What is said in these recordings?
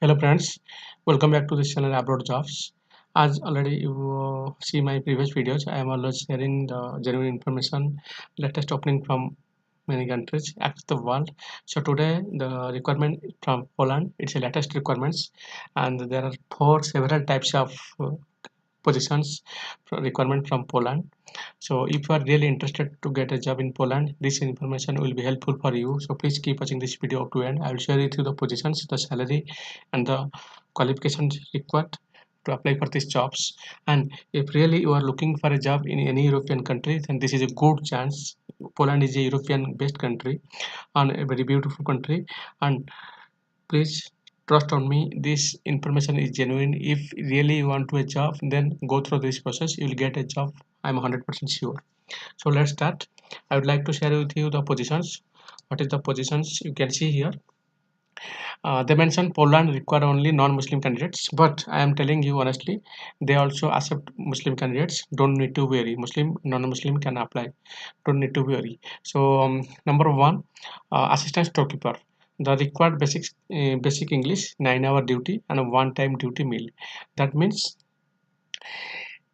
Hello friends, welcome back to this channel Abroad Jobs. As already you see my previous videos, I am always sharing the genuine information, latest opening from many countries across the world. So today the requirement from Poland, it's a latest requirements, and there are several types of positions requirement from Poland. So if you are really interested to get a job in Poland, this information will be helpful for you. So please keep watching this video up to end. I will share with you the positions, the salary, and the qualifications required to apply for these jobs. And if really you are looking for a job in any European country, then this is a good chance. Poland is a European based country and a very beautiful country. And please trust on me, this information is genuine. If really you want to a job, then go through this process, you will get a job. I'm 100% sure. So let's start. I would like to share with you the positions. What is the positions you can see here? They mentioned Poland require only non-Muslim candidates, but I am telling you honestly, they also accept Muslim candidates. Don't need to worry. Muslim, non-Muslim can apply. Don't need to worry. So number one, assistant storekeeper. The required basic English, 9-hour duty and a one-time duty meal. That means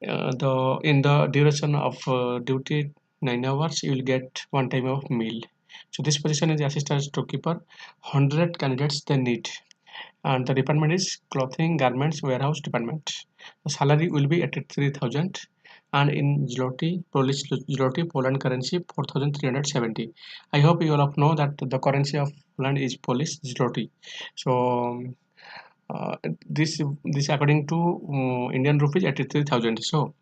the in the duration of duty 9 hours, you will get one time of meal. So this position is assistant storekeeper. 100 candidates they need, and the department is clothing, garments, warehouse department. The salary will be 83,000, and in zloty, Polish zloty, Poland currency 4,370. I hope you all of know that the currency of Poland is Polish zloty. So uh, this according to Indian rupees 83,000. So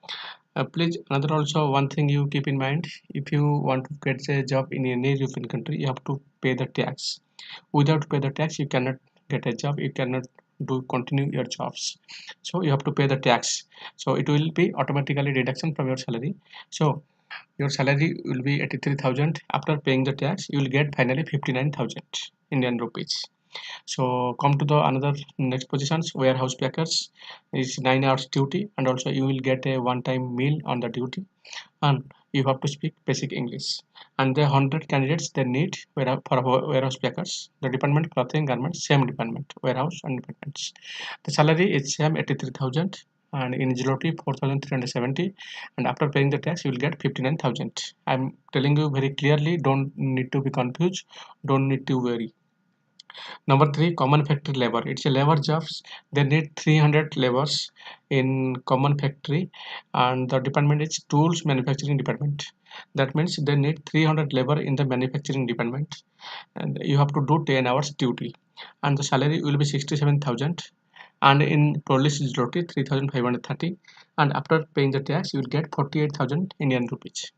please another also one thing you keep in mind, if you want to get a job in any European country, you have to pay the tax. Without pay the tax, you cannot get a job. You cannot do continue your jobs. So you have to pay the tax. So it will be automatically deduction from your salary. So your salary will be 83,000. After paying the tax, you will get finally 59,000 Indian rupees. So come to the another next positions, warehouse packers is 9 hours duty, and also you will get a one-time meal on the duty, and you have to speak basic English. And the 100 candidates they need for warehouse packers. The department clothing garments, same department, warehouse and departments. The salary is same 83,000, and in zloty 4,370, and after paying the tax you will get 59,000. I'm telling you very clearly, don't need to be confused, don't need to worry. Number three, common factory labor. It's a labor jobs. They need 300 laborers in common factory, and the department is tools manufacturing department. That means they need 300 labor in the manufacturing department, and you have to do 10 hours duty, and the salary will be 67,000, and in Polish zloty 3,530, and after paying the tax you will get 48,000 Indian rupees.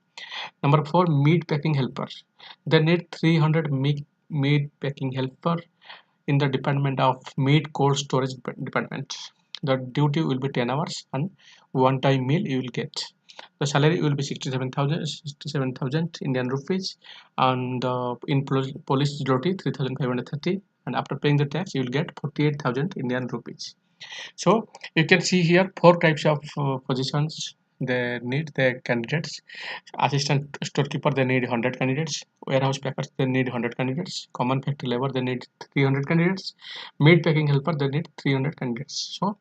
Number four, meat packing helper. They need 300 meat packing helper in the department of meat cold storage department. The duty will be 10 hours, and one time meal you will get. The salary will be 67,000 Indian rupees, and in Polish zloty 3,530, and after paying the tax you will get 48,000 Indian rupees. So you can see here four types of positions they need the candidates. Assistant storekeeper they need 100 candidates. Warehouse packers they need 100 candidates. Common factory labor they need 300 candidates. Meat packing helper they need 300 candidates. So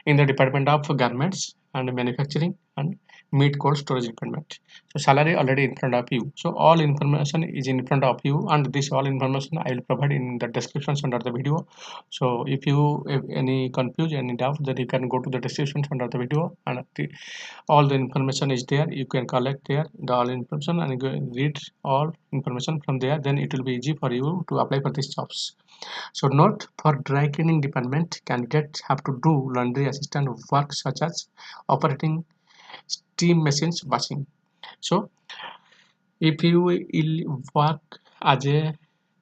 in the department of garments and manufacturing and meat cold storage department. So salary already in front of you. So all information is in front of you, and this all information I will provide in the descriptions under the video. So if you have any confusion, any doubt, then you can go to the descriptions under the video, and all the information is there. You can collect there the all information and go read all information from there. Then it will be easy for you to apply for these jobs. So note, for dry cleaning department, candidates have to do laundry assistant work such as operating steam machines, washing. So if you will work as a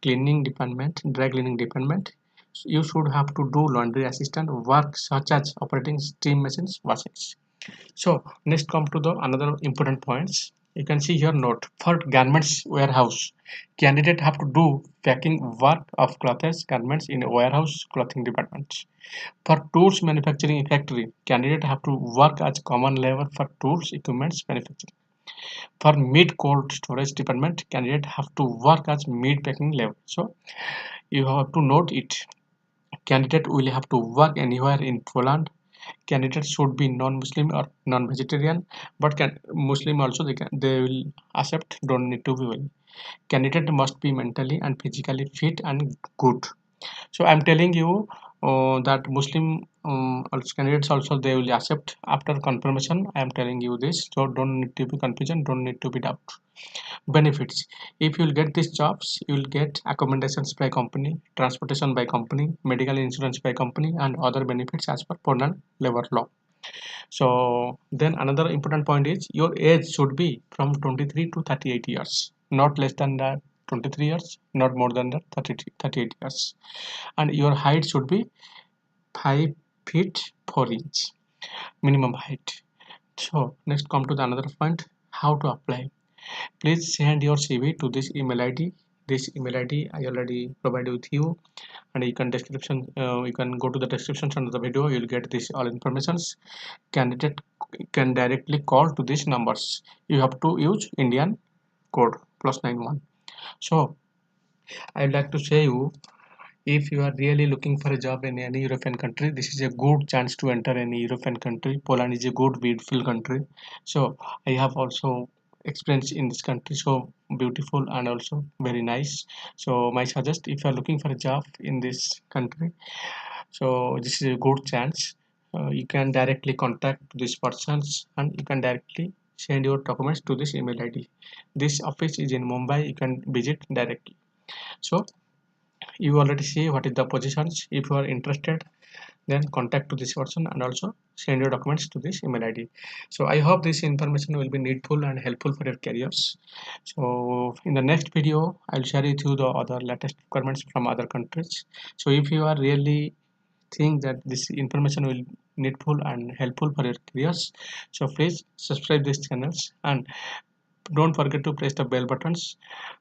cleaning department, dry cleaning department, you should have to do laundry assistant work such as operating steam machines, washing. So next come to the another important points. You can see here note, for garments warehouse, candidate have to do packing work of clothes garments in a warehouse clothing department. For tools manufacturing factory, candidate have to work as common labor for tools equipments manufacturing. For meat cold storage department, candidate have to work as meat packing labor. So you have to note it. Candidate will have to work anywhere in Poland. Candidates should be non-Muslim or non-vegetarian, but Muslim also they will accept, don't need to be well. Candidate must be mentally and physically fit and good. So I'm telling you that Muslim also candidates also they will accept after confirmation. I am telling you this, so don't need to be confusion, don't need to be doubt. Benefits: if you will get these jobs, you will get accommodations by company, transportation by company, medical insurance by company, and other benefits as per Poland labor law. So then another important point is your age should be from 23 to 38 years, not less than that 23 years, not more than that 38 years, and your height should be 5 feet 4 inch minimum height. So next come to the another point, how to apply. Please send your CV to this email ID. This email ID I already provided with you, and you can you can go to the description under the video. You'll get this all informations. Candidate can directly call to these numbers. You have to use Indian code +91. So I'd like to say you, if you are really looking for a job in any European country, this is a good chance to enter any European country. Poland is a good, beautiful country. So I have also experience in this country, so beautiful and also very nice. So my suggest, if you are looking for a job in this country, so this is a good chance. You can directly contact these persons and you can directly send your documents to this email ID. This office is in Mumbai. You can visit directly. So you already see what is the positions. If you are interested, then contact to this person and also send your documents to this email ID. So I hope this information will be needful and helpful for your careers. So in the next video I'll share with you the other latest requirements from other countries. So if you are really think that this information will needful and helpful for your careers, so please subscribe these channels and don't forget to press the bell buttons.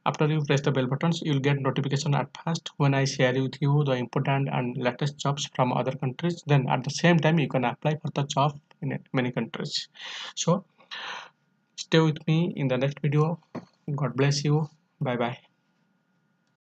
After you press the bell buttons, you'll get notification at first when I share with you the important and latest jobs from other countries. Then at the same time you can apply for the job in many countries. So stay with me in the next video. God bless you. Bye bye.